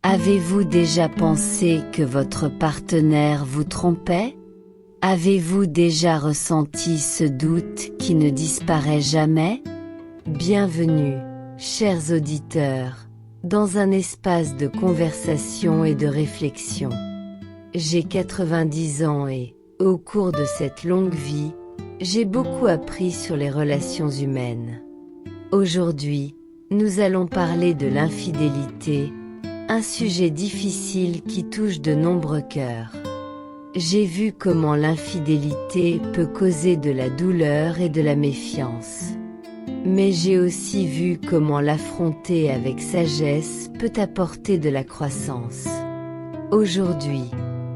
Avez-vous déjà pensé que votre partenaire vous trompait? Avez-vous déjà ressenti ce doute qui ne disparaît jamais? Bienvenue, chers auditeurs, dans un espace de conversation et de réflexion. J'ai 90 ans et, au cours de cette longue vie, j'ai beaucoup appris sur les relations humaines. Aujourd'hui, nous allons parler de l'infidélité, un sujet difficile qui touche de nombreux cœurs. J'ai vu comment l'infidélité peut causer de la douleur et de la méfiance. Mais j'ai aussi vu comment l'affronter avec sagesse peut apporter de la croissance. Aujourd'hui,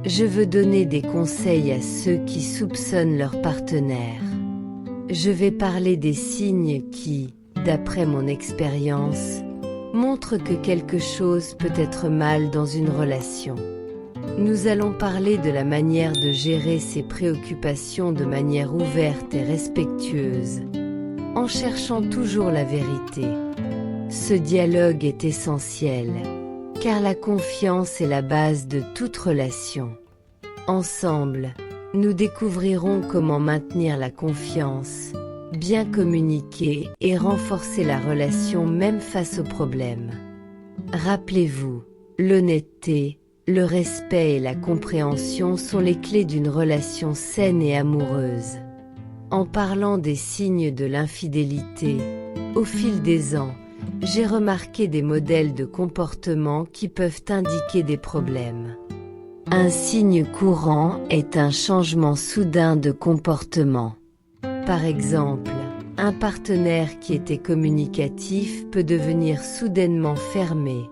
je veux donner des conseils à ceux qui soupçonnent leur partenaire. Je vais parler des signes qui, d'après mon expérience, montrent que quelque chose peut être mal dans une relation. Nous allons parler de la manière de gérer ces préoccupations de manière ouverte et respectueuse, en cherchant toujours la vérité. Ce dialogue est essentiel, car la confiance est la base de toute relation. Ensemble, nous découvrirons comment maintenir la confiance, bien communiquer et renforcer la relation même face aux problèmes. Rappelez-vous, l'honnêteté, le respect et la compréhension sont les clés d'une relation saine et amoureuse. En parlant des signes de l'infidélité, au fil des ans, j'ai remarqué des modèles de comportement qui peuvent indiquer des problèmes. Un signe courant est un changement soudain de comportement. Par exemple, un partenaire qui était communicatif peut devenir soudainement fermé,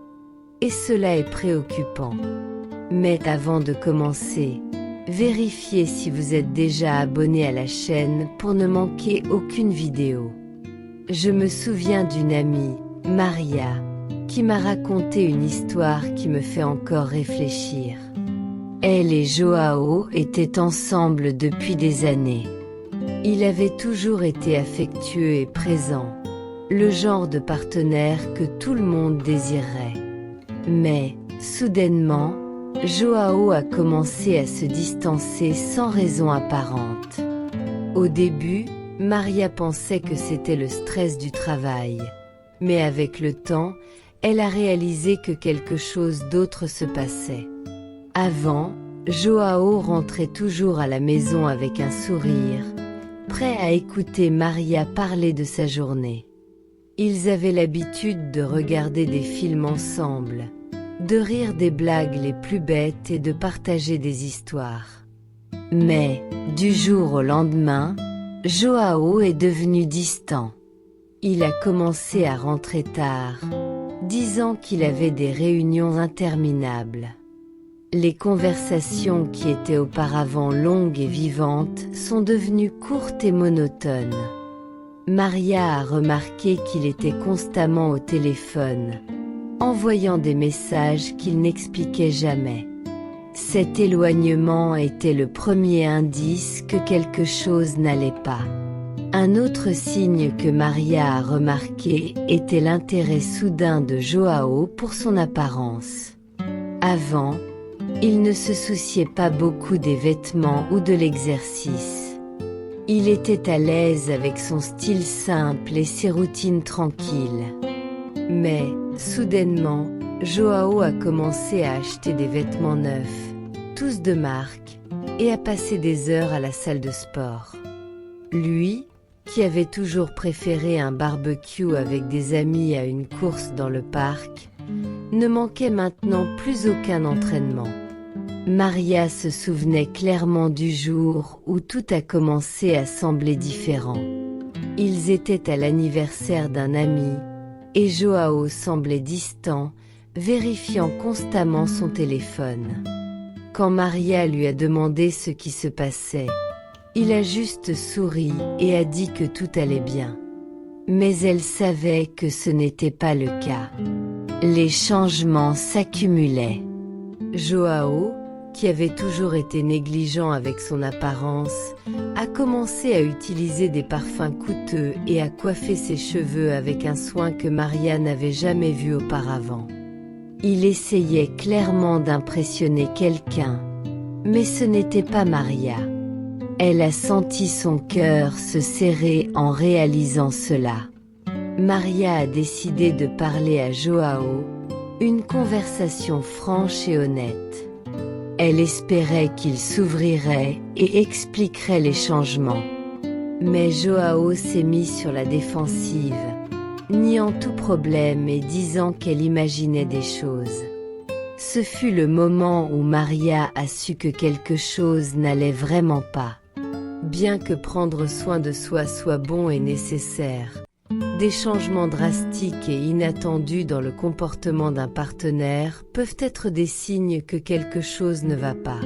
et cela est préoccupant. Mais avant de commencer, vérifiez si vous êtes déjà abonné à la chaîne pour ne manquer aucune vidéo. Je me souviens d'une amie, Maria, qui m'a raconté une histoire qui me fait encore réfléchir. Elle et Joao étaient ensemble depuis des années. Il avait toujours été affectueux et présent, le genre de partenaire que tout le monde désirerait. Mais, soudainement, Joao a commencé à se distancer sans raison apparente. Au début, Maria pensait que c'était le stress du travail. Mais avec le temps, elle a réalisé que quelque chose d'autre se passait. Avant, Joao rentrait toujours à la maison avec un sourire, prêt à écouter Maria parler de sa journée. Ils avaient l'habitude de regarder des films ensemble, de rire des blagues les plus bêtes et de partager des histoires. Mais, du jour au lendemain, Joao est devenu distant. Il a commencé à rentrer tard, disant qu'il avait des réunions interminables. Les conversations qui étaient auparavant longues et vivantes sont devenues courtes et monotones. Maria a remarqué qu'il était constamment au téléphone, envoyant des messages qu'il n'expliquait jamais. Cet éloignement était le premier indice que quelque chose n'allait pas. Un autre signe que Maria a remarqué était l'intérêt soudain de Joao pour son apparence. Avant, il ne se souciait pas beaucoup des vêtements ou de l'exercice. Il était à l'aise avec son style simple et ses routines tranquilles. Mais, soudainement, Joao a commencé à acheter des vêtements neufs, tous de marque, et à passer des heures à la salle de sport. Lui, qui avait toujours préféré un barbecue avec des amis à une course dans le parc, ne manquait maintenant plus aucun entraînement. Maria se souvenait clairement du jour où tout a commencé à sembler différent. Ils étaient à l'anniversaire d'un ami, et Joao semblait distant, vérifiant constamment son téléphone. Quand Maria lui a demandé ce qui se passait, il a juste souri et a dit que tout allait bien. Mais elle savait que ce n'était pas le cas. Les changements s'accumulaient. Joao, qui avait toujours été négligent avec son apparence, a commencé à utiliser des parfums coûteux et à coiffer ses cheveux avec un soin que Maria n'avait jamais vu auparavant. Il essayait clairement d'impressionner quelqu'un, mais ce n'était pas Maria. Elle a senti son cœur se serrer en réalisant cela. Maria a décidé de parler à Joao, une conversation franche et honnête. Elle espérait qu'il s'ouvrirait et expliquerait les changements. Mais Joao s'est mis sur la défensive, niant tout problème et disant qu'elle imaginait des choses. Ce fut le moment où Maria a su que quelque chose n'allait vraiment pas. Bien que prendre soin de soi soit bon et nécessaire, des changements drastiques et inattendus dans le comportement d'un partenaire peuvent être des signes que quelque chose ne va pas.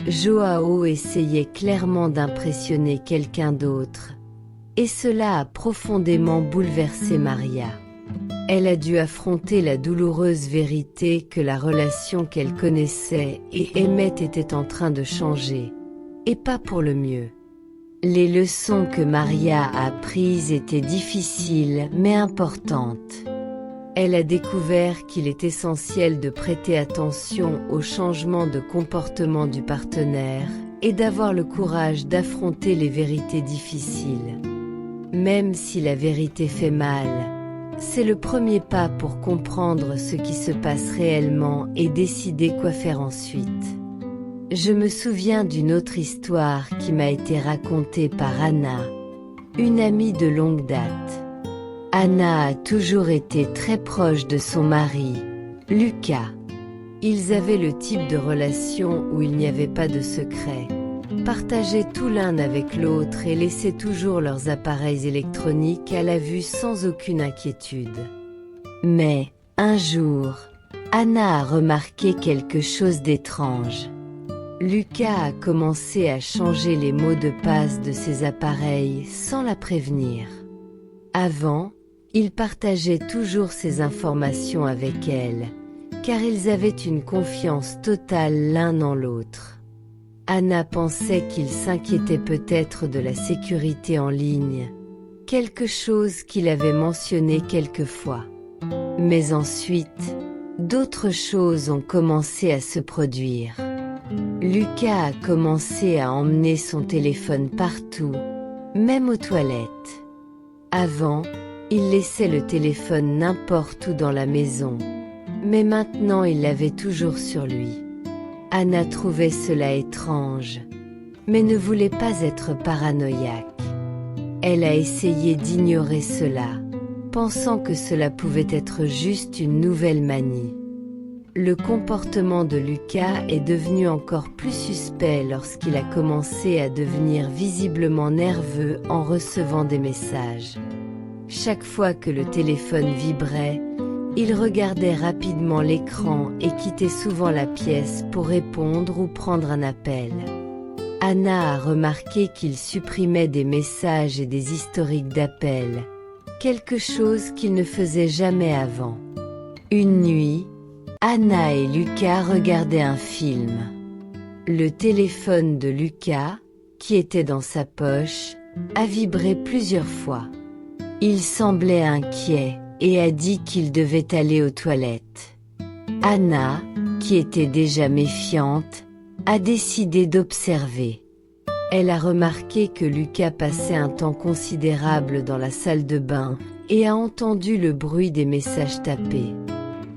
Joao essayait clairement d'impressionner quelqu'un d'autre, et cela a profondément bouleversé Maria. Elle a dû affronter la douloureuse vérité que la relation qu'elle connaissait et aimait était en train de changer, et pas pour le mieux. Les leçons que Maria a apprises étaient difficiles mais importantes. Elle a découvert qu'il est essentiel de prêter attention aux changements de comportement du partenaire et d'avoir le courage d'affronter les vérités difficiles. Même si la vérité fait mal, c'est le premier pas pour comprendre ce qui se passe réellement et décider quoi faire ensuite. Je me souviens d'une autre histoire qui m'a été racontée par Anna, une amie de longue date. Anna a toujours été très proche de son mari, Lucas. Ils avaient le type de relation où il n'y avait pas de secret, partageaient tout l'un avec l'autre et laissaient toujours leurs appareils électroniques à la vue sans aucune inquiétude. Mais, un jour, Anna a remarqué quelque chose d'étrange. Lucas a commencé à changer les mots de passe de ses appareils sans la prévenir. Avant, il partageait toujours ses informations avec elle, car ils avaient une confiance totale l'un en l'autre. Anna pensait qu'il s'inquiétait peut-être de la sécurité en ligne, quelque chose qu'il avait mentionné quelquefois. Mais ensuite, d'autres choses ont commencé à se produire. Lucas a commencé à emmener son téléphone partout, même aux toilettes. Avant, il laissait le téléphone n'importe où dans la maison, mais maintenant il l'avait toujours sur lui. Anna trouvait cela étrange, mais ne voulait pas être paranoïaque. Elle a essayé d'ignorer cela, pensant que cela pouvait être juste une nouvelle manie. Le comportement de Lucas est devenu encore plus suspect lorsqu'il a commencé à devenir visiblement nerveux en recevant des messages. Chaque fois que le téléphone vibrait, il regardait rapidement l'écran et quittait souvent la pièce pour répondre ou prendre un appel. Anna a remarqué qu'il supprimait des messages et des historiques d'appels, quelque chose qu'il ne faisait jamais avant. Une nuit, Anna et Lucas regardaient un film. Le téléphone de Lucas, qui était dans sa poche, a vibré plusieurs fois. Il semblait inquiet et a dit qu'il devait aller aux toilettes. Anna, qui était déjà méfiante, a décidé d'observer. Elle a remarqué que Lucas passait un temps considérable dans la salle de bain et a entendu le bruit des messages tapés.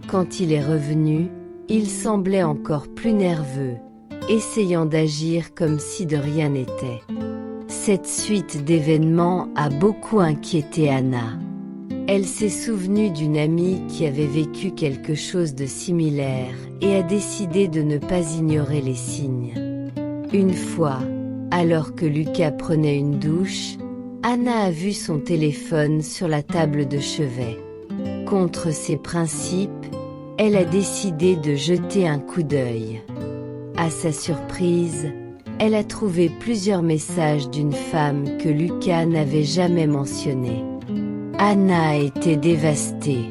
Quand il est revenu, il semblait encore plus nerveux, essayant d'agir comme si de rien n'était. Cette suite d'événements a beaucoup inquiété Anna. Elle s'est souvenue d'une amie qui avait vécu quelque chose de similaire et a décidé de ne pas ignorer les signes. Une fois, alors que Lucas prenait une douche, Anna a vu son téléphone sur la table de chevet. Contre ses principes, elle a décidé de jeter un coup d'œil. À sa surprise, elle a trouvé plusieurs messages d'une femme que Lucas n'avait jamais mentionnée. Anna a été dévastée.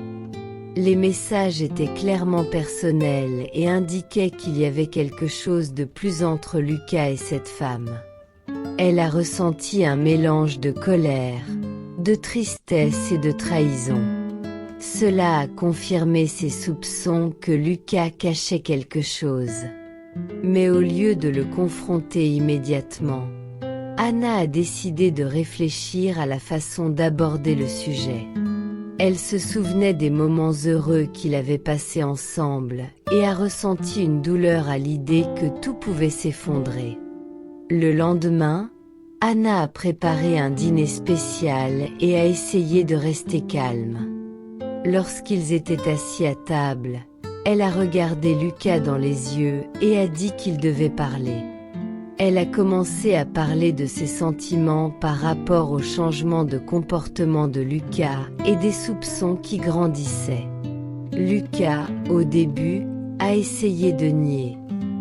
Les messages étaient clairement personnels et indiquaient qu'il y avait quelque chose de plus entre Lucas et cette femme. Elle a ressenti un mélange de colère, de tristesse et de trahison. Cela a confirmé ses soupçons que Lucas cachait quelque chose. Mais au lieu de le confronter immédiatement, Anna a décidé de réfléchir à la façon d'aborder le sujet. Elle se souvenait des moments heureux qu'ils avaient passés ensemble et a ressenti une douleur à l'idée que tout pouvait s'effondrer. Le lendemain, Anna a préparé un dîner spécial et a essayé de rester calme. Lorsqu'ils étaient assis à table, elle a regardé Lucas dans les yeux et a dit qu'il devait parler. Elle a commencé à parler de ses sentiments par rapport au changement de comportement de Lucas et des soupçons qui grandissaient. Lucas, au début, a essayé de nier,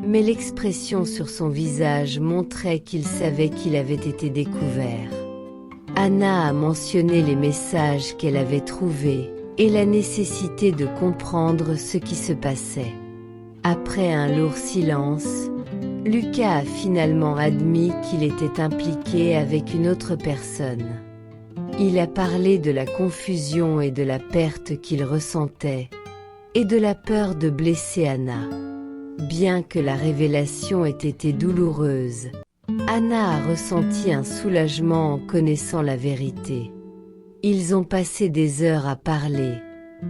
mais l'expression sur son visage montrait qu'il savait qu'il avait été découvert. Anna a mentionné les messages qu'elle avait trouvés et la nécessité de comprendre ce qui se passait. Après un lourd silence, Lucas a finalement admis qu'il était impliqué avec une autre personne. Il a parlé de la confusion et de la perte qu'il ressentait, et de la peur de blesser Anna. Bien que la révélation ait été douloureuse, Anna a ressenti un soulagement en connaissant la vérité. Ils ont passé des heures à parler,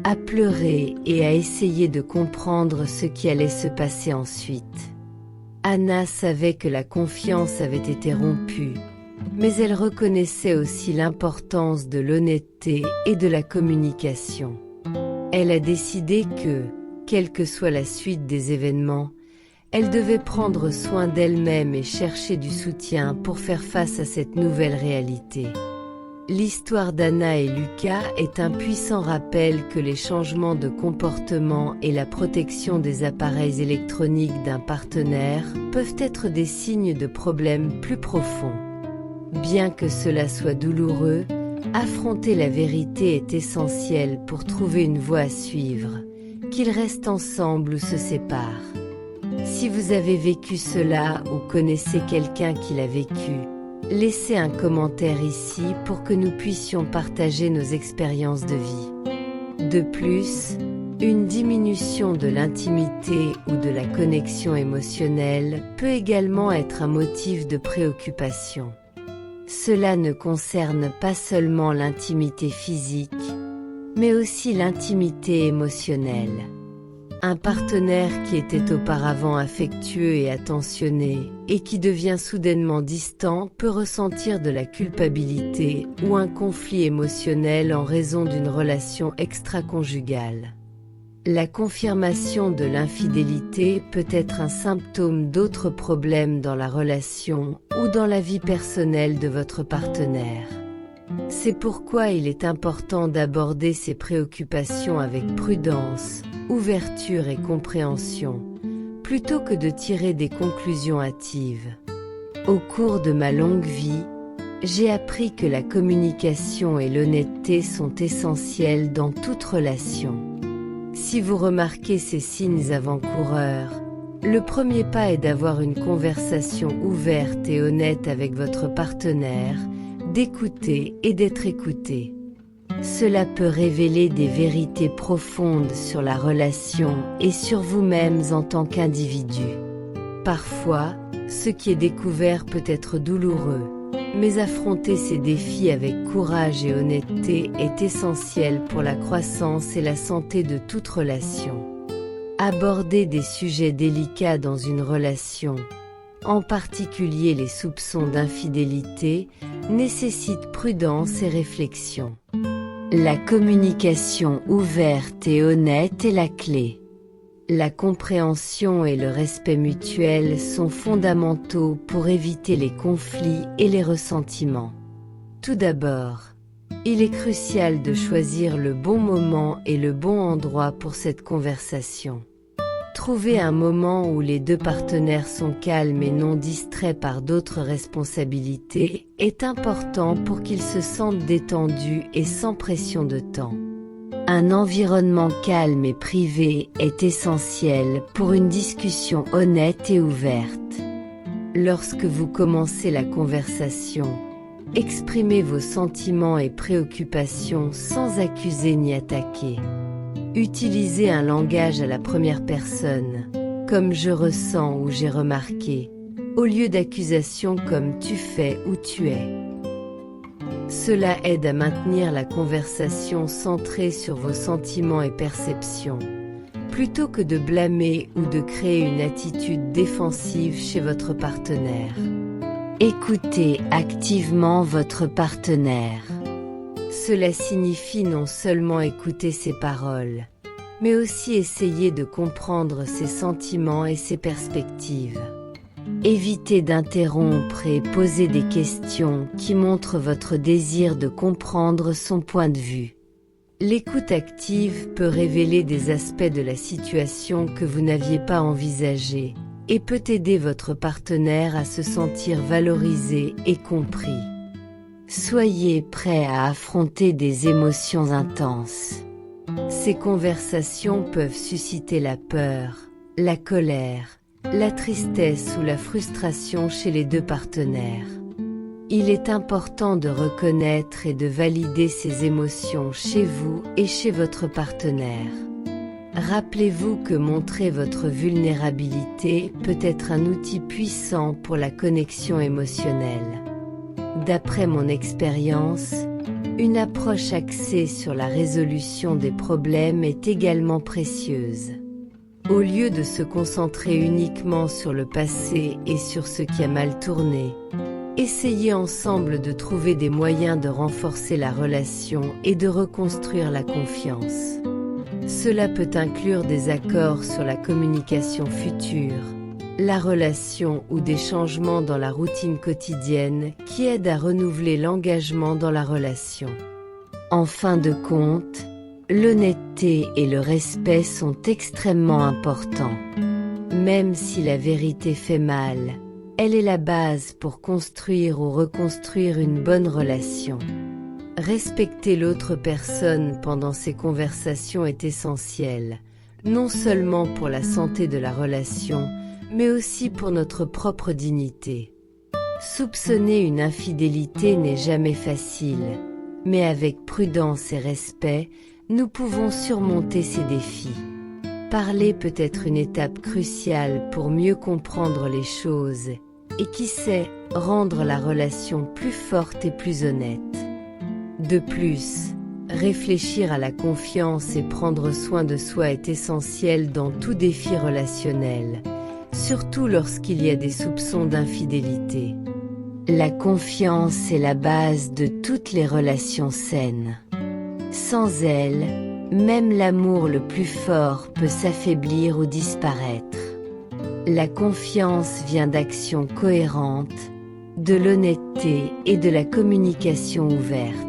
à pleurer et à essayer de comprendre ce qui allait se passer ensuite. Anna savait que la confiance avait été rompue, mais elle reconnaissait aussi l'importance de l'honnêteté et de la communication. Elle a décidé que, quelle que soit la suite des événements, elle devait prendre soin d'elle-même et chercher du soutien pour faire face à cette nouvelle réalité. L'histoire d'Anna et Lucas est un puissant rappel que les changements de comportement et la protection des appareils électroniques d'un partenaire peuvent être des signes de problèmes plus profonds. Bien que cela soit douloureux, affronter la vérité est essentiel pour trouver une voie à suivre, qu'ils restent ensemble ou se séparent. Si vous avez vécu cela ou connaissez quelqu'un qui l'a vécu, laissez un commentaire ici pour que nous puissions partager nos expériences de vie. De plus, une diminution de l'intimité ou de la connexion émotionnelle peut également être un motif de préoccupation. Cela ne concerne pas seulement l'intimité physique, mais aussi l'intimité émotionnelle. Un partenaire qui était auparavant affectueux et attentionné et qui devient soudainement distant peut ressentir de la culpabilité ou un conflit émotionnel en raison d'une relation extra-conjugale. La confirmation de l'infidélité peut être un symptôme d'autres problèmes dans la relation ou dans la vie personnelle de votre partenaire. C'est pourquoi il est important d'aborder ces préoccupations avec prudence, ouverture et compréhension, plutôt que de tirer des conclusions hâtives. Au cours de ma longue vie, j'ai appris que la communication et l'honnêteté sont essentielles dans toute relation. Si vous remarquez ces signes avant-coureurs, le premier pas est d'avoir une conversation ouverte et honnête avec votre partenaire, d'écouter et d'être écouté. Cela peut révéler des vérités profondes sur la relation et sur vous-mêmes en tant qu'individu. Parfois, ce qui est découvert peut être douloureux, mais affronter ces défis avec courage et honnêteté est essentiel pour la croissance et la santé de toute relation. Aborder des sujets délicats dans une relation, en particulier les soupçons d'infidélité, nécessite prudence et réflexion. La communication ouverte et honnête est la clé. La compréhension et le respect mutuel sont fondamentaux pour éviter les conflits et les ressentiments. Tout d'abord, il est crucial de choisir le bon moment et le bon endroit pour cette conversation. Trouvez un moment où les deux partenaires sont calmes et non distraits par d'autres responsabilités est important pour qu'ils se sentent détendus et sans pression de temps. Un environnement calme et privé est essentiel pour une discussion honnête et ouverte. Lorsque vous commencez la conversation, Exprimez vos sentiments et préoccupations sans accuser ni attaquer. Utilisez un langage à la première personne, comme je ressens ou j'ai remarqué, au lieu d'accusations comme tu fais ou tu es. Cela aide à maintenir la conversation centrée sur vos sentiments et perceptions, plutôt que de blâmer ou de créer une attitude défensive chez votre partenaire. Écoutez activement votre partenaire. Cela signifie non seulement écouter ses paroles, mais aussi essayer de comprendre ses sentiments et ses perspectives. Évitez d'interrompre et posez des questions qui montrent votre désir de comprendre son point de vue. L'écoute active peut révéler des aspects de la situation que vous n'aviez pas envisagés et peut aider votre partenaire à se sentir valorisé et compris. Soyez prêt à affronter des émotions intenses. Ces conversations peuvent susciter la peur, la colère, la tristesse ou la frustration chez les deux partenaires. Il est important de reconnaître et de valider ces émotions chez vous et chez votre partenaire. Rappelez-vous que montrer votre vulnérabilité peut être un outil puissant pour la connexion émotionnelle. D'après mon expérience, une approche axée sur la résolution des problèmes est également précieuse. Au lieu de se concentrer uniquement sur le passé et sur ce qui a mal tourné, essayez ensemble de trouver des moyens de renforcer la relation et de reconstruire la confiance. Cela peut inclure des accords sur la communication future, la relation ou des changements dans la routine quotidienne qui aident à renouveler l'engagement dans la relation. En fin de compte, l'honnêteté et le respect sont extrêmement importants. Même si la vérité fait mal, elle est la base pour construire ou reconstruire une bonne relation. Respecter l'autre personne pendant ces conversations est essentiel, non seulement pour la santé de la relation, mais aussi pour notre propre dignité. Soupçonner une infidélité n'est jamais facile, mais avec prudence et respect, nous pouvons surmonter ces défis. Parler peut être une étape cruciale pour mieux comprendre les choses et qui sait, rendre la relation plus forte et plus honnête. De plus, réfléchir à la confiance et prendre soin de soi est essentiel dans tout défi relationnel, surtout lorsqu'il y a des soupçons d'infidélité. La confiance est la base de toutes les relations saines. Sans elle, même l'amour le plus fort peut s'affaiblir ou disparaître. La confiance vient d'actions cohérentes, de l'honnêteté et de la communication ouverte.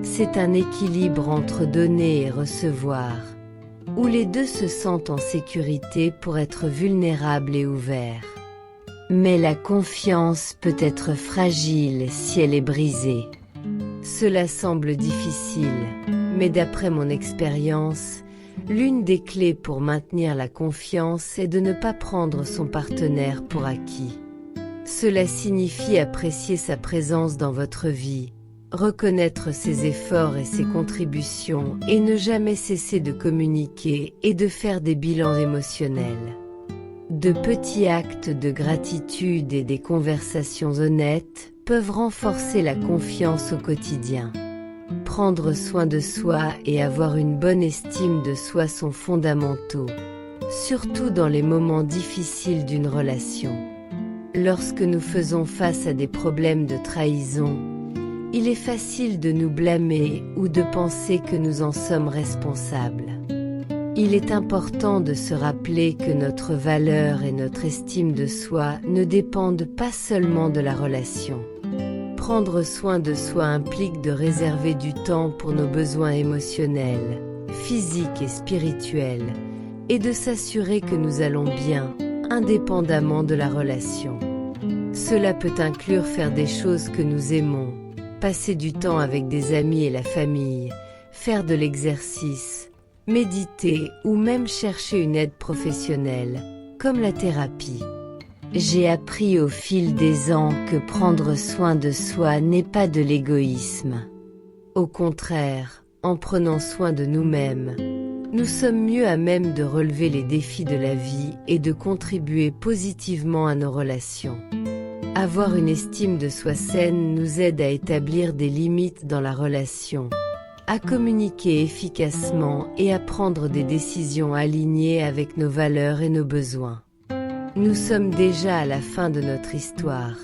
C'est un équilibre entre donner et recevoir, où les deux se sentent en sécurité pour être vulnérables et ouverts. Mais la confiance peut être fragile si elle est brisée. Cela semble difficile, mais d'après mon expérience, l'une des clés pour maintenir la confiance est de ne pas prendre son partenaire pour acquis. Cela signifie apprécier sa présence dans votre vie, reconnaître ses efforts et ses contributions et ne jamais cesser de communiquer et de faire des bilans émotionnels. De petits actes de gratitude et des conversations honnêtes peuvent renforcer la confiance au quotidien. Prendre soin de soi et avoir une bonne estime de soi sont fondamentaux, surtout dans les moments difficiles d'une relation. Lorsque nous faisons face à des problèmes de trahison, il est facile de nous blâmer ou de penser que nous en sommes responsables. Il est important de se rappeler que notre valeur et notre estime de soi ne dépendent pas seulement de la relation. Prendre soin de soi implique de réserver du temps pour nos besoins émotionnels, physiques et spirituels, et de s'assurer que nous allons bien, indépendamment de la relation. Cela peut inclure faire des choses que nous aimons, passer du temps avec des amis et la famille, faire de l'exercice, méditer ou même chercher une aide professionnelle, comme la thérapie. J'ai appris au fil des ans que prendre soin de soi n'est pas de l'égoïsme. Au contraire, en prenant soin de nous-mêmes, nous sommes mieux à même de relever les défis de la vie et de contribuer positivement à nos relations. Avoir une estime de soi saine nous aide à établir des limites dans la relation, à communiquer efficacement et à prendre des décisions alignées avec nos valeurs et nos besoins. Nous sommes déjà à la fin de notre histoire,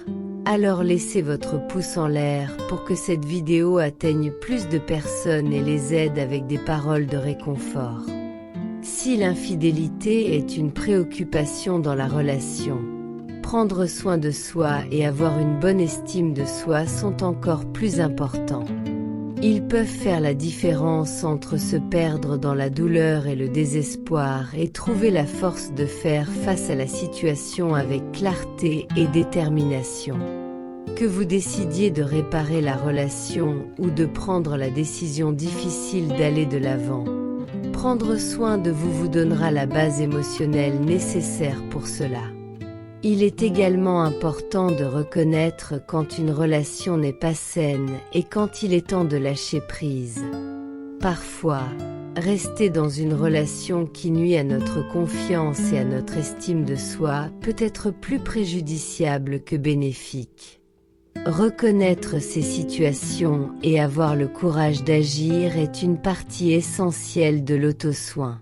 alors laissez votre pouce en l'air pour que cette vidéo atteigne plus de personnes et les aide avec des paroles de réconfort. Si l'infidélité est une préoccupation dans la relation, prendre soin de soi et avoir une bonne estime de soi sont encore plus importants. Ils peuvent faire la différence entre se perdre dans la douleur et le désespoir et trouver la force de faire face à la situation avec clarté et détermination. Que vous décidiez de réparer la relation ou de prendre la décision difficile d'aller de l'avant, prendre soin de vous vous donnera la base émotionnelle nécessaire pour cela. Il est également important de reconnaître quand une relation n'est pas saine et quand il est temps de lâcher prise. Parfois, rester dans une relation qui nuit à notre confiance et à notre estime de soi peut être plus préjudiciable que bénéfique. Reconnaître ces situations et avoir le courage d'agir est une partie essentielle de l'auto-soin.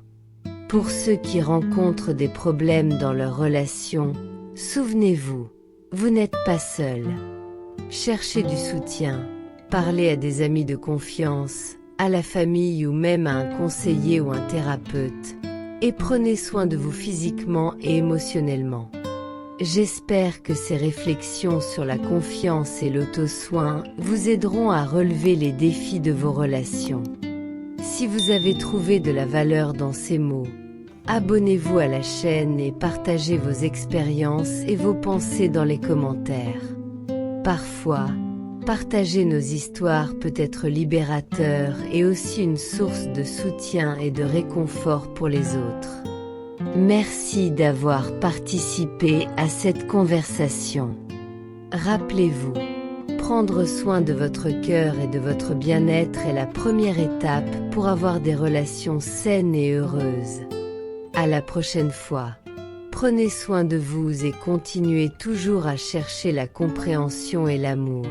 Pour ceux qui rencontrent des problèmes dans leur relation, souvenez-vous, vous n'êtes pas seul. Cherchez du soutien, parlez à des amis de confiance, à la famille ou même à un conseiller ou un thérapeute, et prenez soin de vous physiquement et émotionnellement. J'espère que ces réflexions sur la confiance et l'auto-soin vous aideront à relever les défis de vos relations. Si vous avez trouvé de la valeur dans ces mots, abonnez-vous à la chaîne et partagez vos expériences et vos pensées dans les commentaires. Parfois, partager nos histoires peut être libérateur et aussi une source de soutien et de réconfort pour les autres. Merci d'avoir participé à cette conversation. Rappelez-vous, prendre soin de votre cœur et de votre bien-être est la première étape pour avoir des relations saines et heureuses. À la prochaine fois, prenez soin de vous et continuez toujours à chercher la compréhension et l'amour.